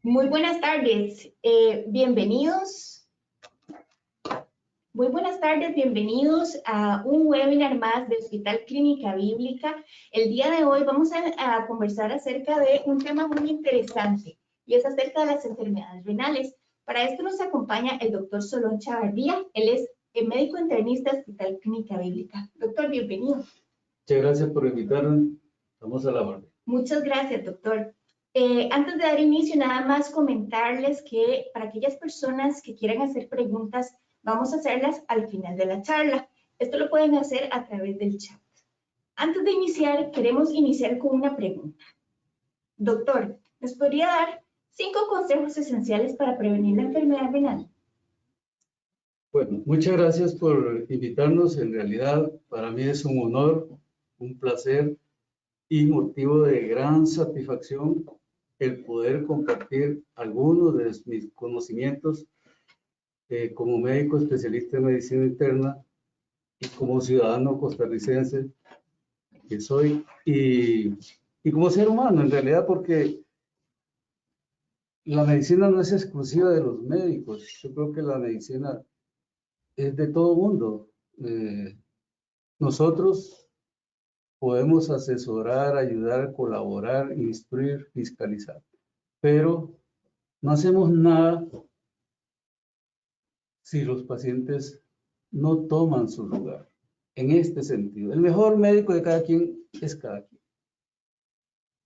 Muy buenas tardes, bienvenidos. Muy buenas tardes, bienvenidos a un webinar más de Hospital Clínica Bíblica. El día de hoy vamos a conversar acerca de un tema muy interesante y es acerca de las enfermedades renales. Para esto nos acompaña el doctor Solón Chavarría. Él es el médico internista de Hospital Clínica Bíblica. Doctor, bienvenido. Muchas gracias por invitarme. Vamos a la orden. Muchas gracias, doctor. Antes de dar inicio, nada más comentarles que para aquellas personas que quieran hacer preguntas, vamos a hacerlas al final de la charla. Esto lo pueden hacer a través del chat. Antes de iniciar, queremos iniciar con una pregunta. Doctor, ¿nos podría dar 5 consejos esenciales para prevenir la enfermedad renal? Bueno, muchas gracias por invitarnos. En realidad, para mí es un honor, un placer y motivo de gran satisfacción el poder compartir algunos de mis conocimientos como médico especialista en medicina interna y como ciudadano costarricense que soy y como ser humano en realidad, porque la medicina no es exclusiva de los médicos. Yo creo que la medicina es de todo mundo. Nosotros podemos asesorar, ayudar, colaborar, instruir, fiscalizar, pero no hacemos nada si los pacientes no toman su lugar. En este sentido, el mejor médico de cada quien es cada quien.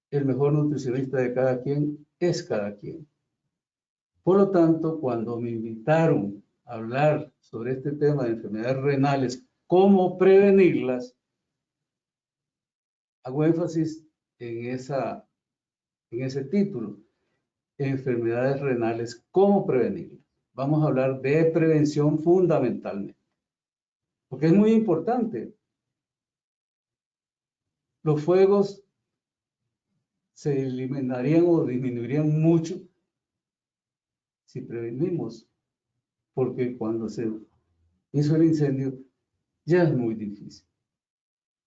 El mejor nutricionista de cada quien es cada quien. Por lo tanto, cuando me invitaron a hablar sobre este tema de enfermedades renales, cómo prevenirlas, hago énfasis en ese título, enfermedades renales, cómo prevenirlas. Vamos a hablar de prevención fundamentalmente, porque es muy importante. Los fuegos se eliminarían o disminuirían mucho si prevenimos, porque cuando se hizo el incendio ya es muy difícil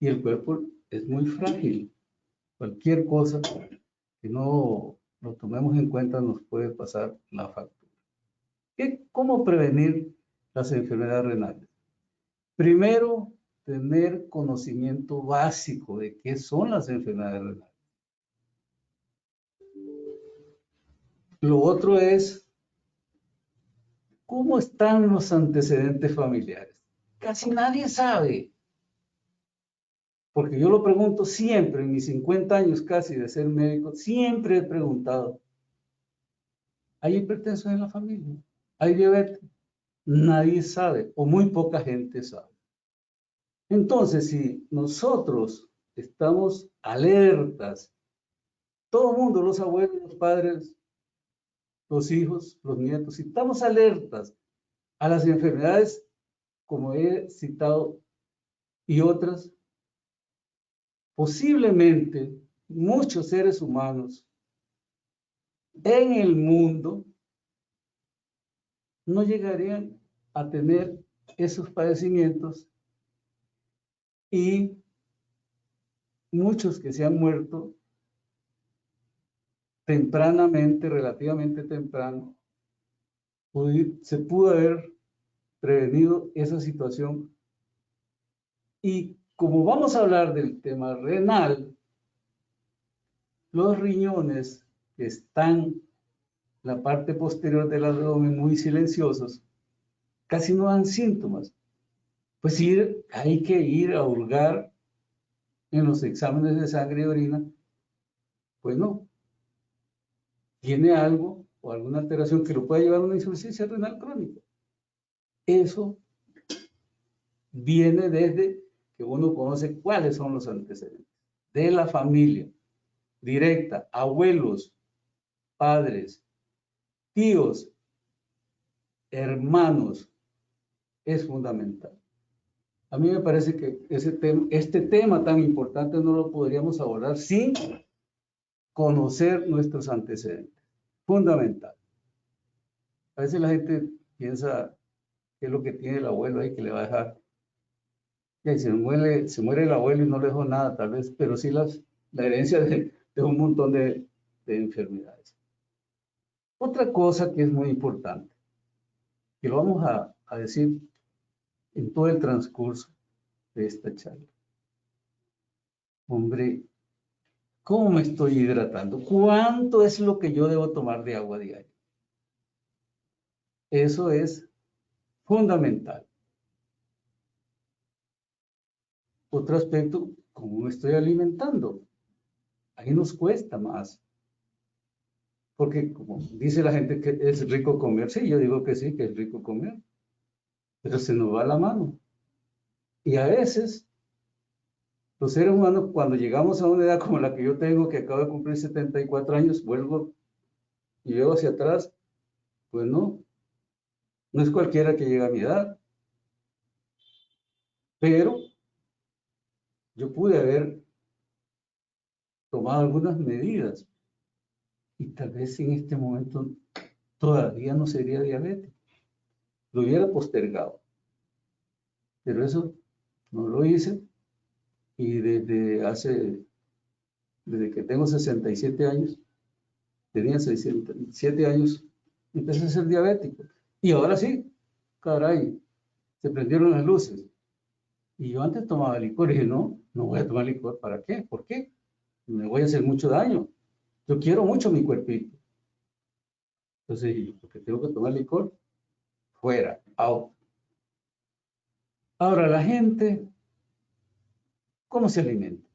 y el cuerpo es muy frágil. Cualquier cosa que no lo tomemos en cuenta nos puede pasar la factura. ¿Cómo prevenir las enfermedades renales? Primero, tener conocimiento básico de qué son las enfermedades renales. Lo otro es, ¿cómo están los antecedentes familiares? Casi nadie sabe. Porque yo lo pregunto siempre, en mis 50 años casi de ser médico, siempre he preguntado, ¿hay hipertensión en la familia? ¿Hay diabetes? Nadie sabe, o muy poca gente sabe. Entonces, si nosotros estamos alertas, todo el mundo, los abuelos, los padres, los hijos, los nietos, si estamos alertas a las enfermedades, como he citado, y otras, posiblemente muchos seres humanos en el mundo no llegarían a tener esos padecimientos y muchos que se han muerto tempranamente, relativamente temprano, se pudo haber prevenido esa situación. Y como vamos a hablar del tema renal, los riñones que están en la parte posterior del abdomen muy silenciosos, casi no dan síntomas. Pues hay que ir a hurgar en los exámenes de sangre y orina. Pues no, tiene algo o alguna alteración que lo puede llevar a una insuficiencia renal crónica. Eso viene desde que uno conoce cuáles son los antecedentes de la familia directa, abuelos, padres, tíos, hermanos, es fundamental. A mí me parece que este tema tan importante no lo podríamos abordar sin conocer nuestros antecedentes. Fundamental. A veces la gente piensa que es lo que tiene el abuelo ahí que le va a dejar. Y se muere el abuelo y no le dejó nada, tal vez, pero sí la herencia de un montón de enfermedades. Otra cosa que es muy importante, que lo vamos a decir en todo el transcurso de esta charla. Hombre, ¿cómo me estoy hidratando? ¿Cuánto es lo que yo debo tomar de agua diaria? Eso es fundamental. Otro aspecto, ¿cómo me estoy alimentando? Ahí nos cuesta más. Porque como dice la gente que es rico comer, sí, yo digo que sí, que es rico comer, pero se nos va la mano. Y a veces, los seres humanos, cuando llegamos a una edad como la que yo tengo, que acabo de cumplir 74 años, vuelvo y veo hacia atrás, pues no es cualquiera que llega a mi edad, pero yo pude haber tomado algunas medidas y tal vez en este momento todavía no sería diabético, lo hubiera postergado, pero eso no lo hice y desde que tengo 67 años, tenía 67 años, empecé a ser diabético. Y ahora sí, caray, se prendieron las luces. Y yo antes tomaba licor y dije, no voy a tomar licor. ¿Para qué? ¿Por qué? Me voy a hacer mucho daño. Yo quiero mucho mi cuerpito. Entonces, porque tengo que tomar licor, fuera, out. Ahora, la gente, ¿cómo se alimenta?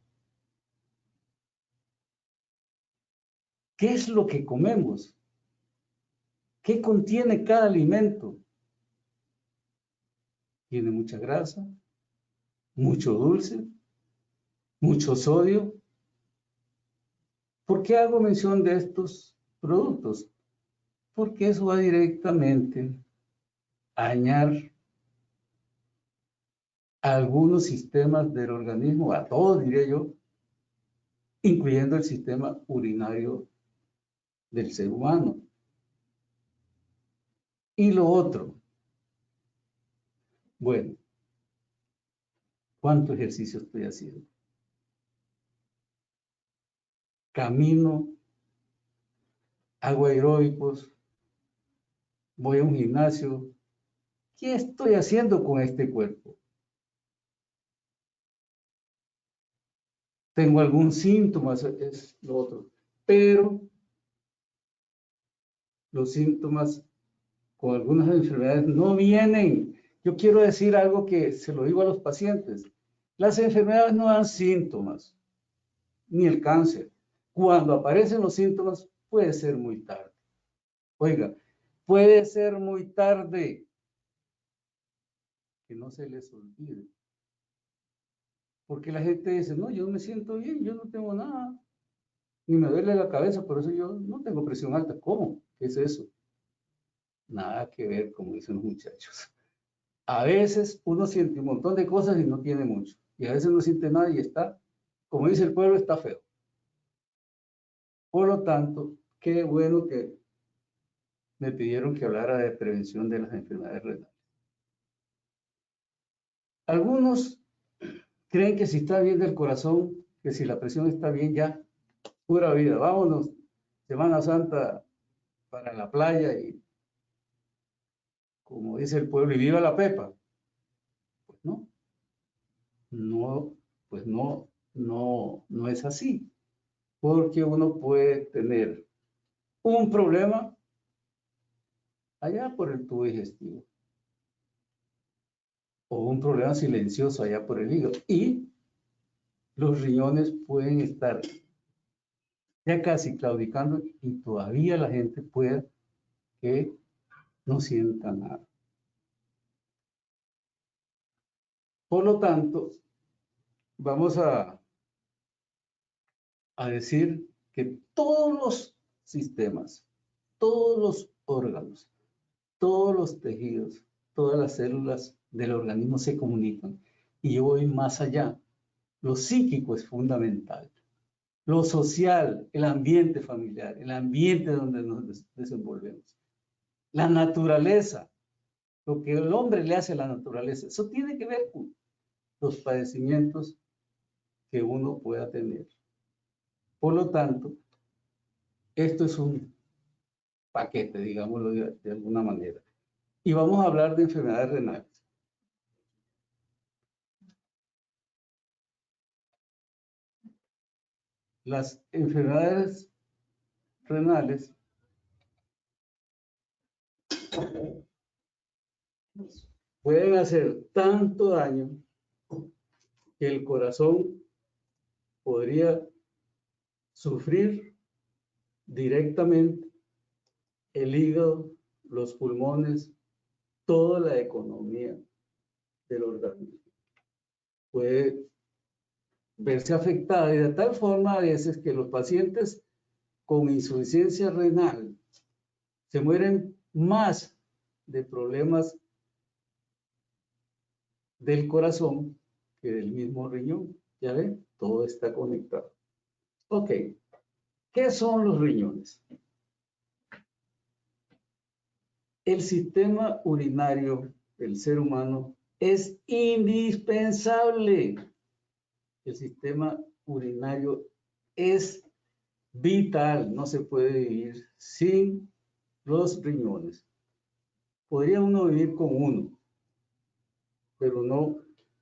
¿Qué es lo que comemos? ¿Qué contiene cada alimento? Tiene mucha grasa, mucho dulce, mucho sodio. ¿Por qué hago mención de estos productos? Porque eso va directamente a dañar a algunos sistemas del organismo, a todos diría yo, incluyendo el sistema urinario del ser humano. Y lo otro, bueno, ¿cuánto ejercicio estoy haciendo? Camino, hago aeróbicos, voy a un gimnasio. ¿Qué estoy haciendo con este cuerpo? Tengo algún síntoma, es lo otro. Pero los síntomas con algunas enfermedades no vienen. Yo quiero decir algo que se lo digo a los pacientes. Las enfermedades no dan síntomas, ni el cáncer. Cuando aparecen los síntomas, puede ser muy tarde. Oiga, puede ser muy tarde. Que no se les olvide. Porque la gente dice, no, yo me siento bien, yo no tengo nada. Ni me duele la cabeza, por eso yo no tengo presión alta. ¿Cómo? ¿Qué es eso? Nada que ver, como dicen los muchachos. A veces uno siente un montón de cosas y no tiene mucho. Y a veces no siente nada y está, como dice el pueblo, está feo. Por lo tanto, qué bueno que me pidieron que hablara de prevención de las enfermedades renales. Algunos creen que si está bien del corazón, que si la presión está bien, ya, pura vida. Vámonos, Semana Santa para la playa y, como dice el pueblo, y viva la pepa. Pues no, pues no es así. Porque uno puede tener un problema allá por el tubo digestivo o un problema silencioso allá por el hígado y los riñones pueden estar ya casi claudicando y todavía la gente puede que no sienta nada. Por lo tanto, vamos a decir que todos los sistemas, todos los órganos, todos los tejidos, todas las células del organismo se comunican. Y yo voy más allá. Lo psíquico es fundamental. Lo social, el ambiente familiar, el ambiente donde nos desenvolvemos. La naturaleza, lo que el hombre le hace a la naturaleza. Eso tiene que ver con los padecimientos que uno pueda tener. Por lo tanto, esto es un paquete, digámoslo de alguna manera. Y vamos a hablar de enfermedades renales. Las enfermedades renales pueden hacer tanto daño que el corazón podría sufrir directamente, el hígado, los pulmones, toda la economía del organismo. Puede verse afectada y de tal forma a veces que los pacientes con insuficiencia renal se mueren más de problemas del corazón que del mismo riñón. ¿Ya ven? Todo está conectado. Ok, ¿qué son los riñones? El sistema urinario del ser humano es indispensable. El sistema urinario es vital, no se puede vivir sin los riñones. Podría uno vivir con uno, pero no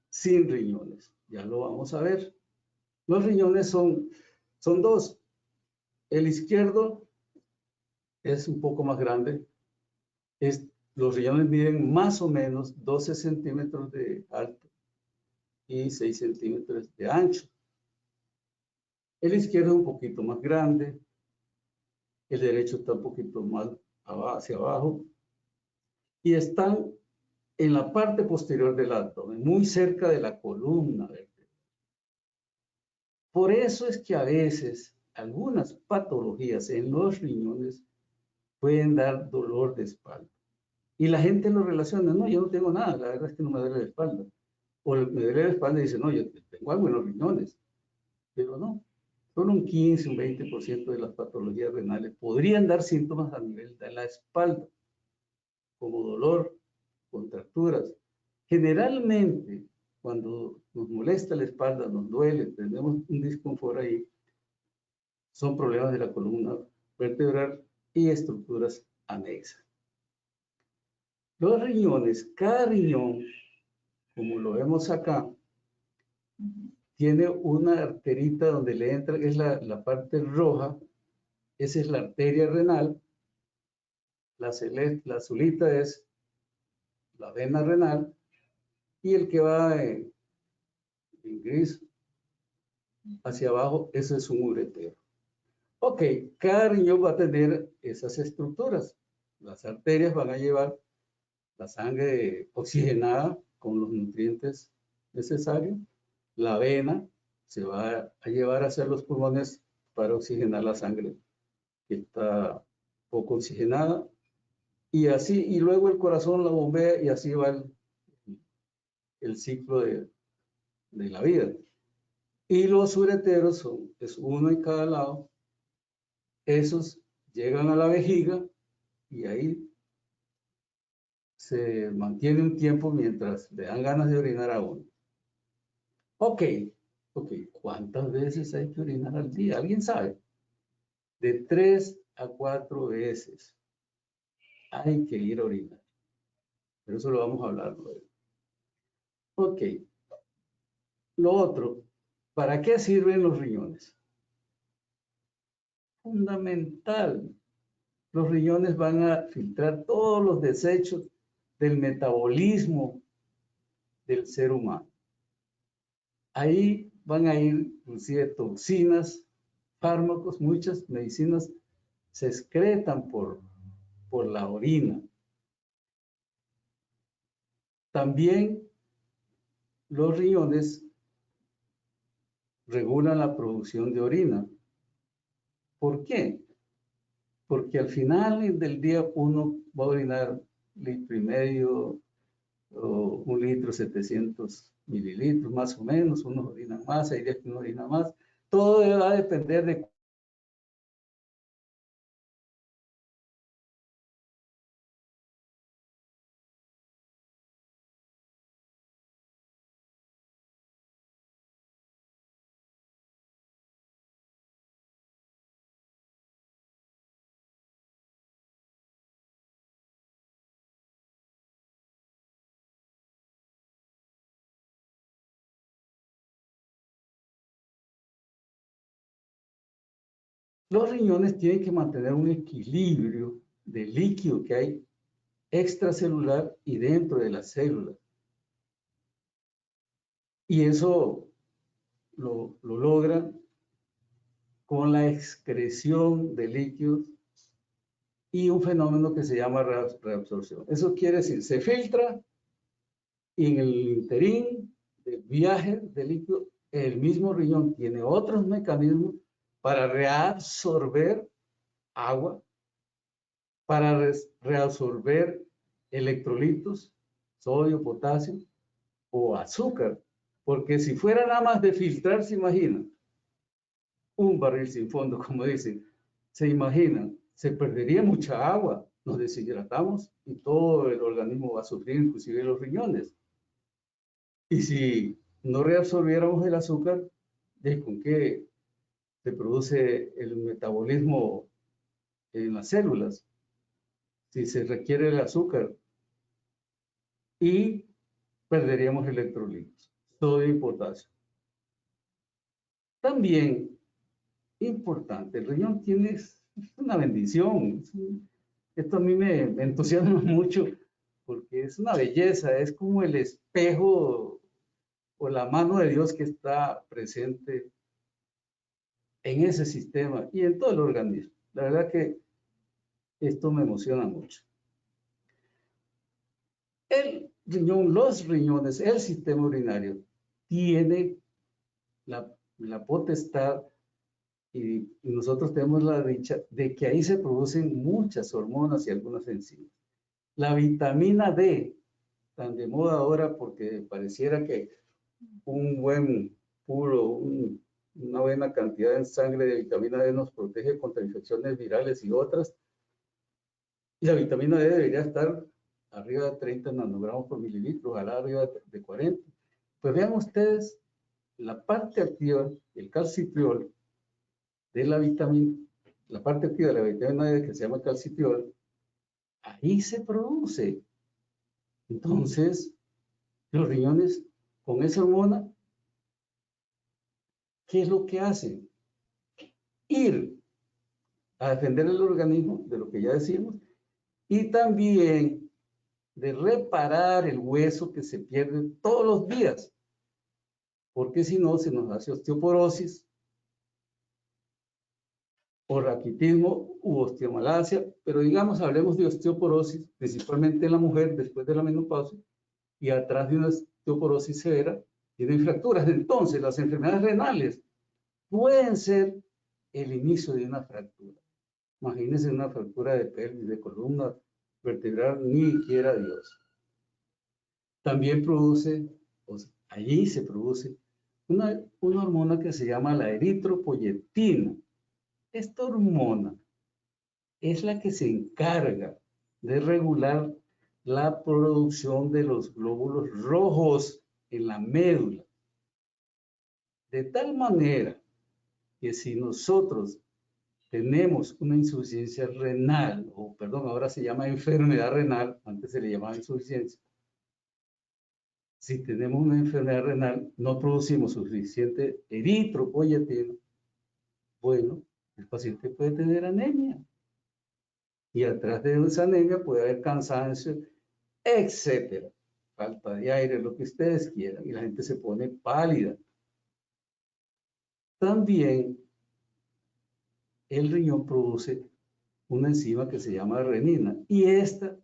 sin riñones. Ya lo vamos a ver. Los riñones son dos. El izquierdo es un poco más grande. Los riñones miden más o menos 12 centímetros de alto y 6 centímetros de ancho. El izquierdo es un poquito más grande. El derecho está un poquito más hacia abajo. Y están en la parte posterior del abdomen, muy cerca de la columna vertebral. Por eso es que a veces algunas patologías en los riñones pueden dar dolor de espalda. Y la gente lo relaciona, no, yo no tengo nada, la verdad es que no me duele la espalda. O me duele la espalda y dice, no, yo tengo algo en los riñones. Pero no, solo un 15, un 20% de las patologías renales podrían dar síntomas a nivel de la espalda, como dolor, contracturas. Generalmente, cuando nos molesta la espalda, nos duele, tenemos un disconfort ahí, son problemas de la columna vertebral y estructuras anexas. Los riñones, cada riñón, como lo vemos acá, tiene una arterita donde le entra, es la parte roja, esa es la arteria renal, la azulita es la vena renal, y el que va en gris hacia abajo, ese es un uretero. Ok, cada riñón va a tener esas estructuras. Las arterias van a llevar la sangre oxigenada con los nutrientes necesarios. La vena se va a llevar hacia los pulmones para oxigenar la sangre que está poco oxigenada. Y así, y luego el corazón la bombea y así va el ciclo de la vida. Y los ureteros es uno en cada lado. Esos llegan a la vejiga y ahí se mantiene un tiempo mientras le dan ganas de orinar a uno. Ok, ¿cuántas veces hay que orinar al día? ¿Alguien sabe? De 3 a 4 veces hay que ir a orinar. Pero eso lo vamos a hablar luego. Ok, lo otro, ¿para qué sirven los riñones? Fundamental. Los riñones van a filtrar todos los desechos del metabolismo del ser humano. Ahí van a ir inclusive toxinas, fármacos, muchas medicinas se excretan por la orina. También los riñones regulan la producción de orina. ¿Por qué? Porque al final del día uno va a orinar 1,5 litros o 1,700 mililitros, más o menos. Unos orinan más, hay días que uno orina más. Todo va a depender de Los riñones tienen que mantener un equilibrio del líquido que hay extracelular y dentro de las células. Y eso lo logran con la excreción de líquidos y un fenómeno que se llama reabsorción. Eso quiere decir, se filtra y en el interín de viaje de líquido, el mismo riñón tiene otros mecanismos para reabsorber agua, para reabsorber electrolitos, sodio, potasio o azúcar. Porque si fuera nada más de filtrar, se imaginan, un barril sin fondo, como dicen, se imaginan, se perdería mucha agua, nos deshidratamos y todo el organismo va a sufrir, inclusive los riñones. Y si no reabsorbiéramos el azúcar, ¿con qué se produce el metabolismo en las células? Si se requiere el azúcar y perderíamos electrolitos, sodio y potasio. También, importante, el riñón tiene una bendición. Esto a mí me entusiasma mucho porque es una belleza, es como el espejo o la mano de Dios que está presente en ese sistema y en todo el organismo. La verdad que esto me emociona mucho. El riñón, los riñones, el sistema urinario tiene la potestad y nosotros tenemos la dicha de que ahí se producen muchas hormonas y algunas enzimas. La vitamina D, tan de moda ahora porque pareciera que un buen puro, una buena cantidad en sangre de vitamina D nos protege contra infecciones virales y otras. Y la vitamina D debería estar arriba de 30 nanogramos por mililitro, ojalá arriba de 40. Pues vean ustedes la parte activa, el calcitriol de la vitamina, la parte activa de la vitamina D que se llama calcitriol, ahí se produce. Entonces, los riñones con esa hormona, ¿qué es lo que hacen? Ir a defender el organismo, de lo que ya decimos, y también de reparar el hueso que se pierde todos los días, porque si no se nos hace osteoporosis, o raquitismo u osteomalacia, pero digamos, hablemos de osteoporosis, principalmente en la mujer después de la menopausia, y atrás de una osteoporosis severa, tienen fracturas. Entonces, las enfermedades renales pueden ser el inicio de una fractura. Imagínense una fractura de pelvis, de columna vertebral, ni quiera Dios. También produce, allí se produce una hormona que se llama la eritropoyetina. Esta hormona es la que se encarga de regular la producción de los glóbulos rojos en la médula. De tal manera que si nosotros tenemos una insuficiencia renal, o perdón, ahora se llama enfermedad renal, antes se le llamaba insuficiencia. Si tenemos una enfermedad renal, no producimos suficiente eritropoyetina, bueno, el paciente puede tener anemia. Y atrás de esa anemia puede haber cansancio, etcétera. Falta de aire, lo que ustedes quieran, y la gente se pone pálida. También el riñón produce una enzima que se llama renina, y esta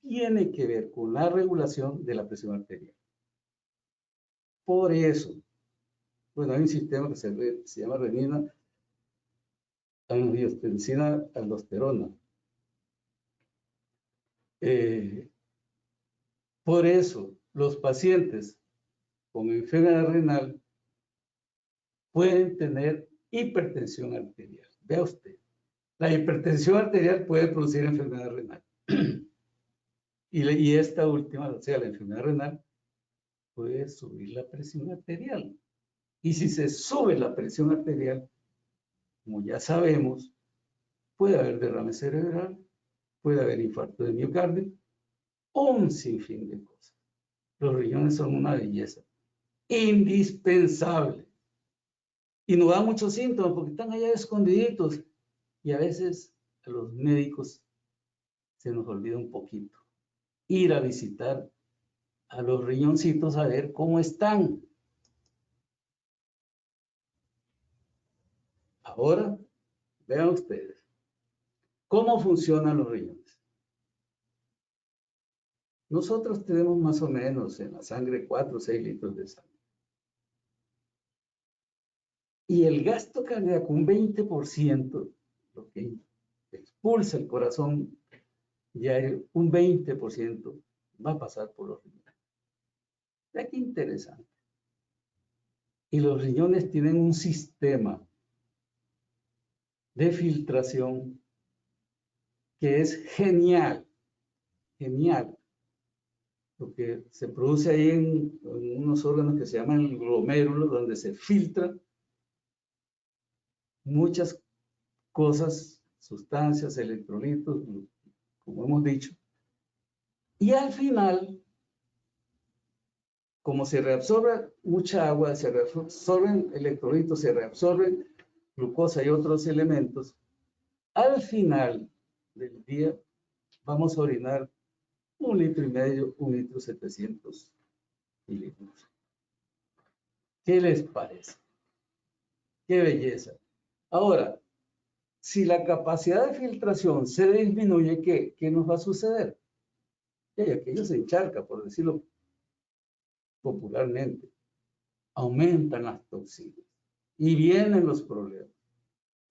tiene que ver con la regulación de la presión arterial. Por eso, bueno, hay un sistema que se llama renina, angiotensina aldosterona. Por eso, los pacientes con enfermedad renal pueden tener hipertensión arterial. Vea usted, la hipertensión arterial puede producir enfermedad renal. Y esta última, o sea, la enfermedad renal, puede subir la presión arterial. Y si se sube la presión arterial, como ya sabemos, puede haber derrame cerebral, puede haber infarto de miocardio, un sinfín de cosas. Los riñones son una belleza, indispensable. Y nos dan muchos síntomas porque están allá escondiditos. Y a veces a los médicos se nos olvida un poquito ir a visitar a los riñoncitos a ver cómo están. Ahora, vean ustedes, ¿cómo funcionan los riñones? Nosotros tenemos más o menos en la sangre 4 o 6 litros de sangre. Y el gasto cardíaco, un 20%, lo que expulsa el corazón diario, un 20% va a pasar por los riñones. Vea qué interesante. Y los riñones tienen un sistema de filtración que es genial, genial. Lo que se produce ahí en unos órganos que se llaman glomérulos, donde se filtran muchas cosas, sustancias, electrolitos, como hemos dicho. Y al final, como se reabsorbe mucha agua, se reabsorben electrolitos, se reabsorben glucosa y otros elementos, al final del día vamos a orinar 1,5 litros, 1,700 mililitros. ¿Qué les parece? ¡Qué belleza! Ahora, si la capacidad de filtración se disminuye, ¿qué nos va a suceder? Y aquello se encharca, por decirlo popularmente. Aumentan las toxinas y vienen los problemas.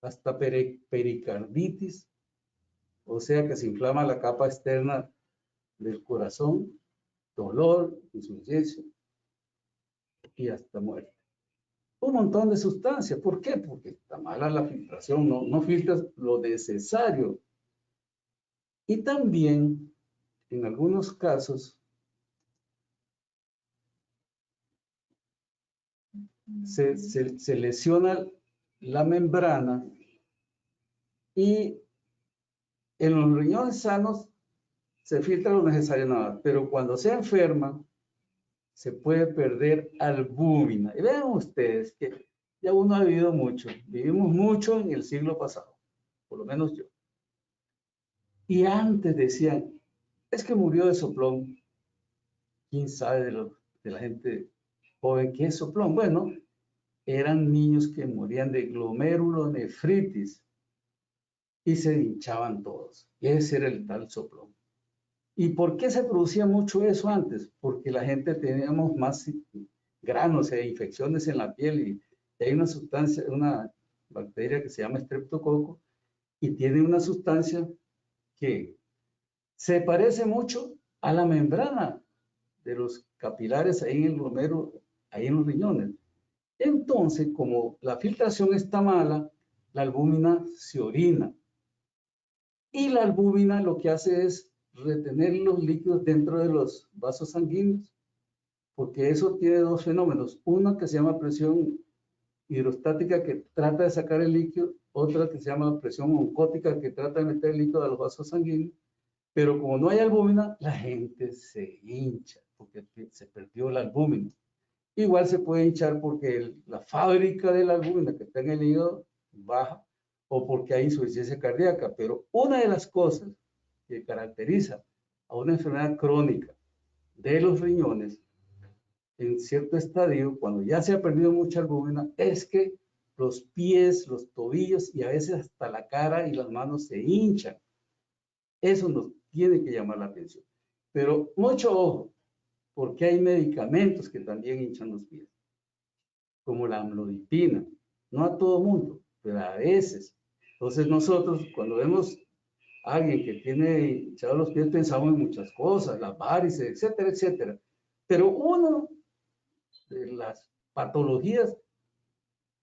Hasta pericarditis, o sea que se inflama la capa externa del corazón, dolor, insuficiencia y hasta muerte. Un montón de sustancias. ¿Por qué? Porque está mala la filtración, no filtras lo necesario. Y también, en algunos casos, se lesiona la membrana y en los riñones sanos se filtra lo necesario nada más, pero cuando se enferma se puede perder albúmina. Y vean ustedes que ya uno ha vivido mucho, vivimos mucho en el siglo pasado, por lo menos yo. Y antes decían, es que murió de soplón. ¿Quién sabe de la gente joven qué es soplón? Bueno, eran niños que morían de glomerulonefritis y se hinchaban todos. Ese era el tal soplón. ¿Y por qué se producía mucho eso antes? Porque la gente teníamos más granos e infecciones en la piel y hay una sustancia, una bacteria que se llama estreptococo y tiene una sustancia que se parece mucho a la membrana de los capilares ahí en el glomérulo, ahí en los riñones. Entonces, como la filtración está mala, la albúmina se orina. Y la albúmina lo que hace es retener los líquidos dentro de los vasos sanguíneos, porque eso tiene dos fenómenos. Una que se llama presión hidrostática, que trata de sacar el líquido, otra que se llama presión oncótica, que trata de meter el líquido a los vasos sanguíneos. Pero como no hay albúmina, la gente se hincha, porque se perdió la albúmina. Igual se puede hinchar porque la fábrica de la albúmina que está en el hígado baja o porque hay insuficiencia cardíaca. Pero una de las cosas que caracteriza a una enfermedad crónica de los riñones en cierto estadio, cuando ya se ha perdido mucha albúmina, es que los pies, los tobillos y a veces hasta la cara y las manos se hinchan. Eso nos tiene que llamar la atención. Pero mucho ojo, porque hay medicamentos que también hinchan los pies, como la amlodipina. No a todo mundo, pero a veces. Entonces nosotros, cuando vemos a alguien que tiene hinchados los pies, pensamos en muchas cosas, las varices, etcétera, etcétera. Pero uno de las patologías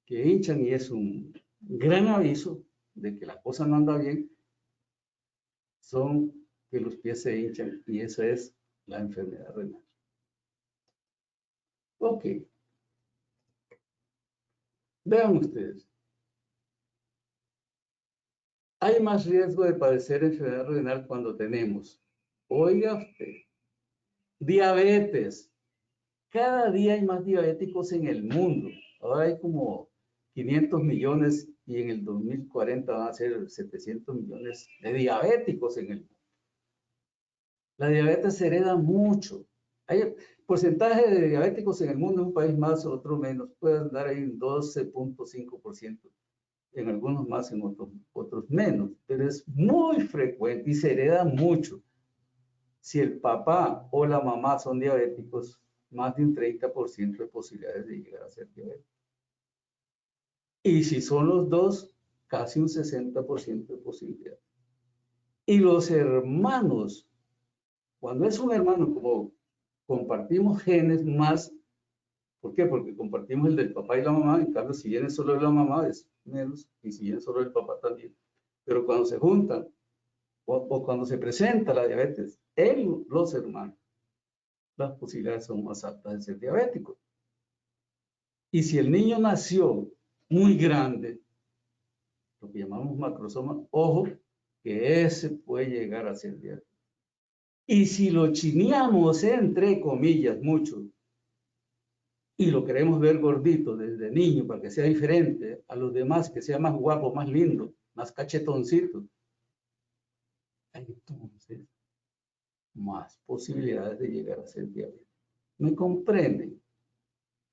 que hinchan, y es un gran aviso de que la cosa no anda bien, son que los pies se hinchan, y esa es la enfermedad renal. Ok. Vean ustedes. Hay más riesgo de padecer enfermedad renal cuando tenemos, oiga usted, diabetes. Cada día hay más diabéticos en el mundo. Ahora hay como 500 millones y en el 2040 van a ser 700 millones de diabéticos en el mundo. La diabetes se hereda mucho. Hay porcentaje de diabéticos en el mundo, un país más, otro menos, puede andar ahí en 12.5%, en algunos más, en otros menos, pero es muy frecuente y se hereda mucho. Si el papá o la mamá son diabéticos, más de un 30% de posibilidades de llegar a ser diabéticos. Y si son los dos, casi un 60% de posibilidades. Y los hermanos, cuando es un hermano, como compartimos genes más, ¿por qué? Porque compartimos el del papá y la mamá, en cambio, si viene solo de la mamá es menos, y si viene solo del papá también. Pero cuando se juntan, o cuando se presenta la diabetes en los hermanos, las posibilidades son más altas de ser diabético. Y si el niño nació muy grande, lo que llamamos macrosoma, ojo, que ese puede llegar a ser diabético. Y si lo chineamos, entre comillas, mucho, y lo queremos ver gordito desde niño para que sea diferente a los demás, que sea más guapo, más lindo, más cachetoncito, entonces más posibilidades de llegar a ser diabético. ¿Me comprenden?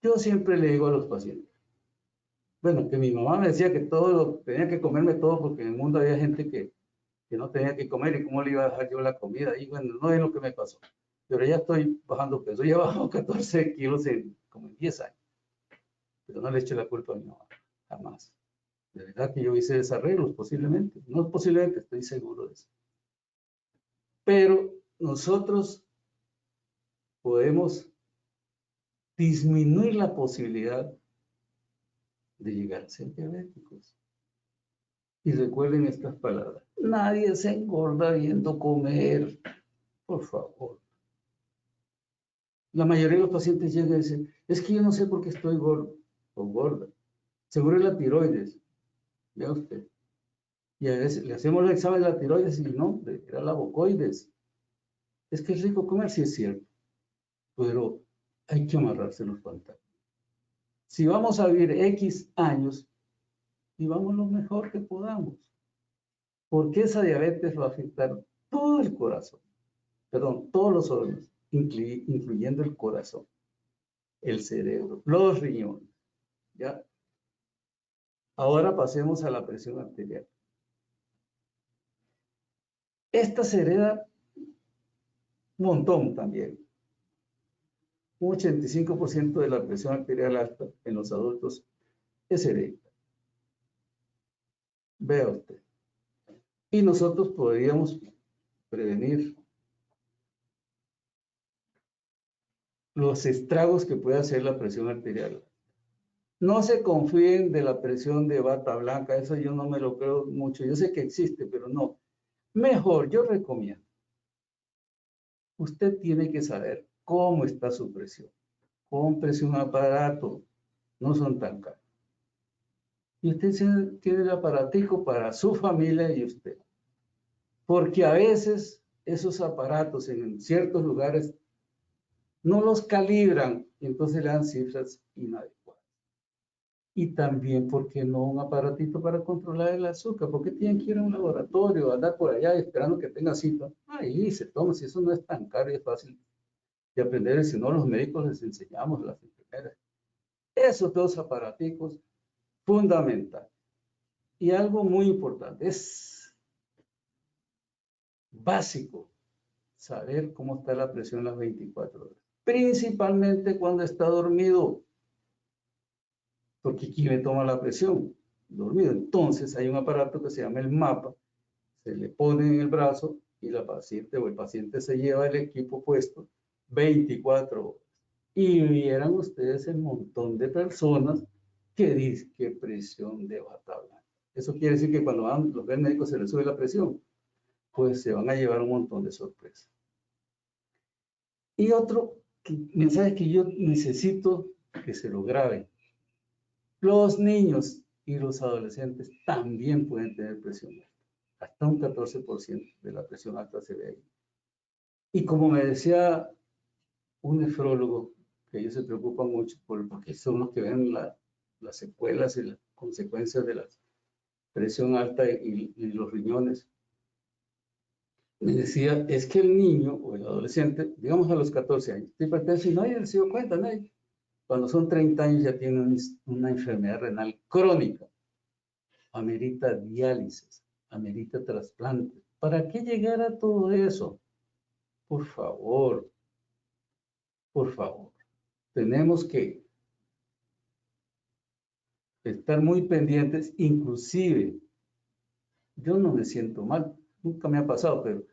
Yo siempre le digo a los pacientes, bueno, que mi mamá me decía que todo, tenía que comerme todo porque en el mundo había gente que no tenía que comer y cómo le iba a dejar yo la comida. Y bueno, no es lo que me pasó. Pero ya estoy bajando peso. Ya he bajado 14 kilos como en 10 años. Pero no le eché la culpa a mi mamá, jamás. De verdad que yo hice desarreglos, posiblemente. No posiblemente, estoy seguro de eso. Pero nosotros podemos disminuir la posibilidad de llegar a ser diabéticos. Y recuerden estas palabras. Nadie se engorda viendo comer. Por favor. La mayoría de los pacientes llegan y dicen, es que yo no sé por qué estoy gordo o gorda. Seguro es la tiroides. Vea usted. Y a veces le hacemos el examen de la tiroides y no, era la bocoides. Es que es rico comer, sí es cierto. Pero hay que amarrarse los pantalones. Si vamos a vivir X años, vivamos lo mejor que podamos. Porque esa diabetes va a afectar todo el corazón. Perdón, todos los órganos, incluyendo el corazón, el cerebro, los riñones. ¿Ya? Ahora pasemos a la presión arterial. Esta se hereda un montón también. Un 85% de la presión arterial alta en los adultos es hereditaria. Vea usted. Y nosotros podríamos prevenir los estragos que puede hacer la presión arterial. No se confíen de la presión de bata blanca, eso yo no me lo creo mucho. Yo sé que existe, pero no. Mejor, yo recomiendo. Usted tiene que saber cómo está su presión. Cómprese un aparato, no son tan caros. Y usted tiene el aparatico para su familia y usted. Porque a veces esos aparatos en ciertos lugares no los calibran y entonces le dan cifras inadecuadas. Y también, ¿por qué no un aparatito para controlar el azúcar? ¿Por qué tienen que ir a un laboratorio, andar por allá esperando que tenga cita? Ahí se toma, si eso no es tan caro y es fácil de aprender, si no los médicos les enseñamos a las enfermeras. Esos dos aparaticos, fundamental. Y algo muy importante, es básico saber cómo está la presión las 24 horas. Principalmente cuando está dormido. Porque ¿quién le toma la presión? Dormido. Entonces hay un aparato que se llama el mapa, se le pone en el brazo y la paciente o el paciente se lleva el equipo puesto 24 horas. Y vieran ustedes el montón de personas que dicen que presión de bata blanca. Eso quiere decir que cuando los ven médicos se les sube la presión, pues se van a llevar un montón de sorpresas. Y otro mensaje que yo necesito que se lo graben. Los niños y los adolescentes también pueden tener presión alta. Hasta un 14% de la presión alta se ve ahí. Y como me decía un nefrólogo, que ellos se preocupan mucho porque son los que ven las secuelas y las consecuencias de las presión alta y los riñones. Me decía, es que el niño o el adolescente, digamos a los 14 años, tiene hipertensión y nadie se dio cuenta, nadie. Cuando son 30 años ya tiene una enfermedad renal crónica. Amerita diálisis, amerita trasplante. ¿Para qué llegar a todo eso? Por favor, por favor. Tenemos que estar muy pendientes, inclusive, yo no me siento mal, nunca me ha pasado, pero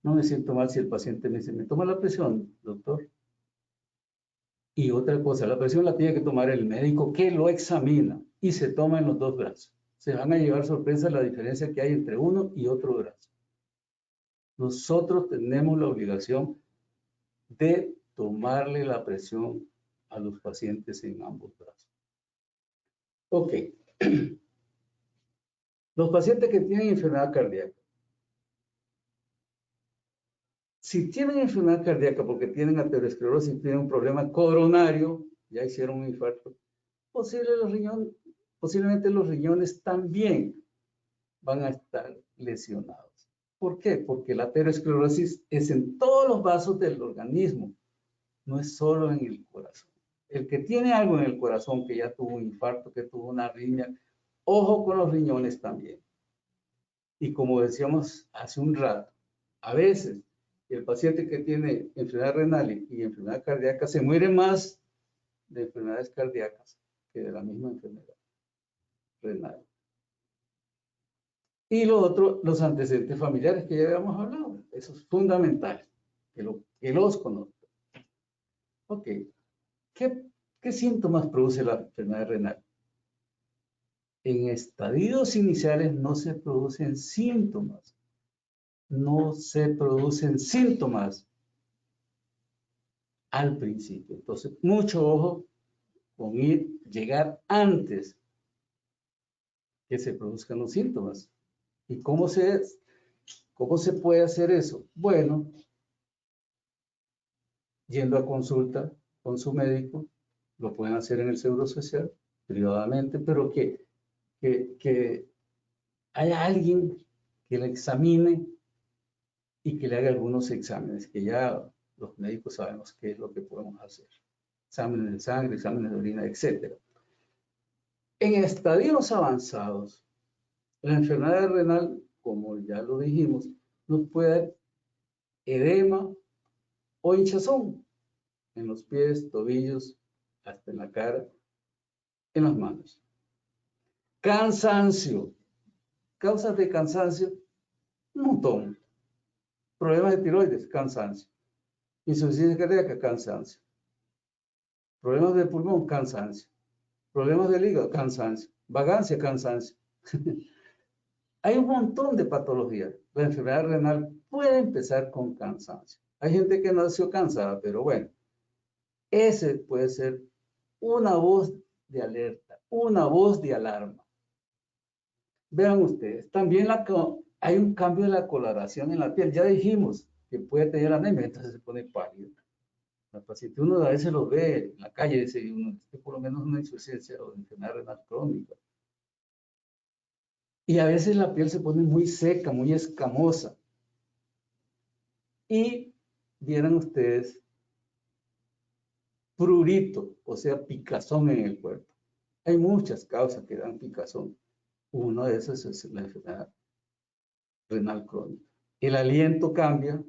no me siento mal si el paciente me dice, me toma la presión, doctor. Y otra cosa, la presión la tiene que tomar el médico que lo examina y se toma en los dos brazos. Se van a llevar sorpresa la diferencia que hay entre uno y otro brazo. Nosotros tenemos la obligación de tomarle la presión a los pacientes en ambos brazos. Ok. Los pacientes que tienen enfermedad cardíaca. Si tienen enfermedad cardíaca porque tienen aterosclerosis, tienen un problema coronario, ya hicieron un infarto, posiblemente los riñones también van a estar lesionados. ¿Por qué? Porque la aterosclerosis es en todos los vasos del organismo, no es solo en el corazón. El que tiene algo en el corazón, que ya tuvo un infarto, que tuvo una arritmia, ojo con los riñones también. Y como decíamos hace un rato, a veces el paciente que tiene enfermedad renal y enfermedad cardíaca se muere más de enfermedades cardíacas que de la misma enfermedad renal. Y lo otro, los antecedentes familiares que ya habíamos hablado. Eso es fundamental, que los conozcan. Ok, ¿qué síntomas produce la enfermedad renal? En estadios iniciales no se producen síntomas. No se producen síntomas al principio. Entonces, mucho ojo con llegar antes que se produzcan los síntomas. ¿Y cómo se puede hacer eso? Bueno, yendo a consulta con su médico, lo pueden hacer en el Seguro Social, privadamente, pero que haya alguien que le examine y que le haga algunos exámenes, que ya los médicos sabemos qué es lo que podemos hacer. Exámenes de sangre, exámenes de orina, etc. En estadios avanzados, la enfermedad renal, como ya lo dijimos, nos puede dar edema o hinchazón en los pies, tobillos, hasta en la cara, en las manos. Cansancio. Causas de cansancio, un montón. Problemas de tiroides, cansancio. Insuficiencia cardíaca, cansancio. Problemas de pulmón, cansancio. Problemas del hígado, cansancio. Vagancia, cansancio. Hay un montón de patologías. La enfermedad renal puede empezar con cansancio. Hay gente que nació cansada, pero bueno, ese puede ser una voz de alerta, una voz de alarma. Vean ustedes, también hay un cambio de la coloración en la piel. Ya dijimos que puede tener anemia, entonces se pone pálido. La paciente, uno a veces lo ve en la calle, dice uno, por lo menos una insuficiencia o enfermedad renal crónica. Y a veces la piel se pone muy seca, muy escamosa. Y vieran ustedes prurito, o sea, picazón en el cuerpo. Hay muchas causas que dan picazón. Una de esas es la enfermedad renal crónica. El aliento cambia,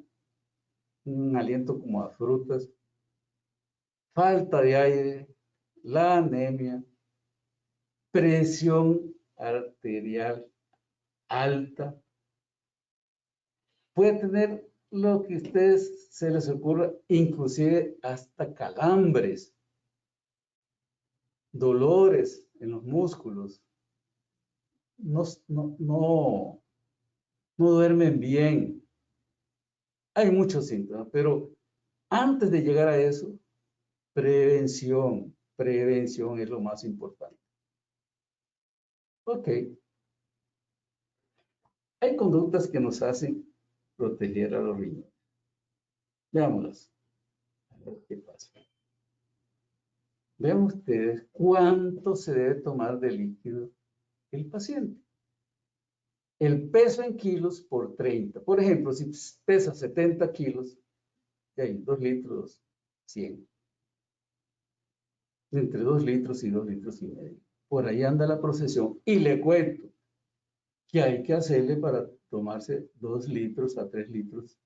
un aliento como a frutas, falta de aire, la anemia, presión arterial alta. Puede tener lo que a ustedes se les ocurra, inclusive hasta calambres, dolores en los músculos. No duermen bien. Hay muchos síntomas, pero antes de llegar a eso, prevención es lo más importante. Ok. Hay conductas que nos hacen proteger a los riñones. Veámoslas. A ver qué pasa. Vean ustedes cuánto se debe tomar de líquido el paciente. el peso en kilos por 30. Por ejemplo, si pesa 70 kilos, hay 2 litros 100. Entre 2 litros y 2 litros y medio. Por ahí anda la procesión. Y le cuento que hay que hacerle para tomarse 2 litros a 3 litros